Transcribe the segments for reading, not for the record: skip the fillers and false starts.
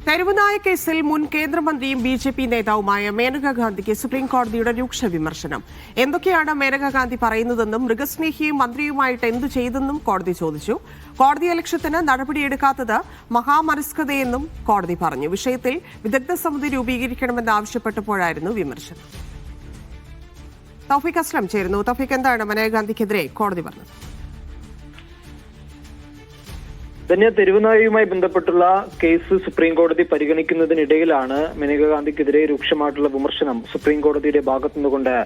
തെരുവുനായ കേസിൽ മുൻ കേന്ദ്രമന്ത്രിയും ബി.ജെ.പി. നേതാവുമായ മേനകാ ഗാന്ധിക്ക് സുപ്രീം കോടതിയുടെ രൂക്ഷ വിമർശനം. എന്തൊക്കെയാണ് മേനകാ ഗാന്ധി പറയുന്നതെന്നും മൃഗസ്നേഹിയും മന്ത്രിയുമായിട്ട് എന്തു ചെയ്തെന്നും കോടതി ചോദിച്ചു. കോടതിയലക്ഷ്യത്തിന് നടപടിയെടുക്കാത്തത് മഹാമനസ്കതയെന്നും കോടതി പറഞ്ഞു. വിഷയത്തിൽ വിദഗ്ധ സമിതി രൂപീകരിക്കണമെന്നാവശ്യപ്പെട്ടപ്പോഴായിരുന്നു വിമർശനം. തൗഫീഖ് അസ്ലം ചേരുന്നു. തൗഫീഖ്, എന്താണ് മേനകാ ഗാന്ധിക്കെതിരെ കോടതി പറഞ്ഞത്? തന്നെ തെരുവുനായയുമായി ബന്ധപ്പെട്ടുള്ള കേസ് സുപ്രീം കോടതി പരിഗണിക്കുന്നതിനിടയിലാണ് മേനകാ ഗാന്ധിക്കെതിരെ രൂക്ഷമായിട്ടുള്ള വിമർശനം സുപ്രീം കോടതിയുടെ ഭാഗത്തുനിന്നുകൊണ്ട്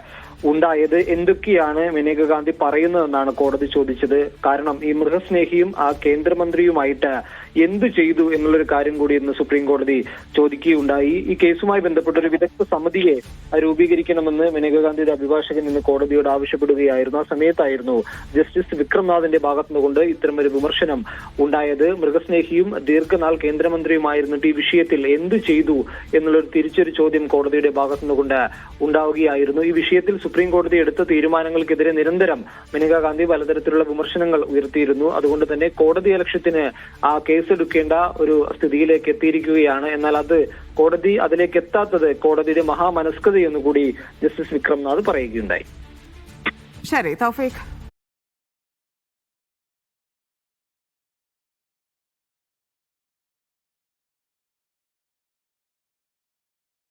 ഉണ്ടായത്. എന്തൊക്കെയാണ് മേനകാ ഗാന്ധി പറയുന്നതെന്നാണ് കോടതി ചോദിച്ചത്. കാരണം ഈ മൃഗസ്നേഹിയും ആ കേന്ദ്രമന്ത്രിയുമായിട്ട് എന്തു ചെയ്തു എന്നുള്ളൊരു കാര്യം കൂടി ഇന്ന് സുപ്രീം കോടതി ചോദിക്കുകയുണ്ടായി. ഈ കേസുമായി ബന്ധപ്പെട്ട ഒരു വിദഗ്ധ സമിതിയെ രൂപീകരിക്കണമെന്ന് മേനകാ ഗാന്ധിയുടെ അഭിഭാഷകൻ ഇന്ന് കോടതിയോട് ആവശ്യപ്പെടുകയായിരുന്നു. ആ സമയത്തായിരുന്നു ജസ്റ്റിസ് വിക്രംനാഥിന്റെ ഭാഗത്തുനിന്നുകൊണ്ട് ഇത്തരമൊരു വിമർശനം ഉണ്ടായത്. മൃഗസ്നേഹിയും ദീർഘനാൾ കേന്ദ്രമന്ത്രിയുമായിരുന്നിട്ട് ഈ വിഷയത്തിൽ എന്തു ചെയ്തു എന്നുള്ളൊരു തിരിച്ചൊരു ചോദ്യം കോടതിയുടെ ഭാഗത്തുനിന്നുകൊണ്ട് ഉണ്ടാവുകയായിരുന്നു. ഈ വിഷയത്തിൽ സുപ്രീം കോടതി എടുത്ത തീരുമാനങ്ങൾക്കെതിരെ നിരന്തരം മേനകാ ഗാന്ധി പലതരത്തിലുള്ള വിമർശനങ്ങൾ ഉയർത്തിയിരുന്നു. അതുകൊണ്ട് തന്നെ കോടതിയലക്ഷ്യത്തിന് ആ കേസെടുക്കേണ്ട ഒരു സ്ഥിതിയിലേക്ക് എത്തിയിരിക്കുകയാണ്. എന്നാൽ കോടതി അതിലേക്ക് എത്താത്തത് കോടതിയുടെ മഹാമനസ്കതയെന്നുകൂടി ജസ്റ്റിസ് വിക്രംനാഥ് പറയുകയുണ്ടായി. ശരി തൗഫീഖ്.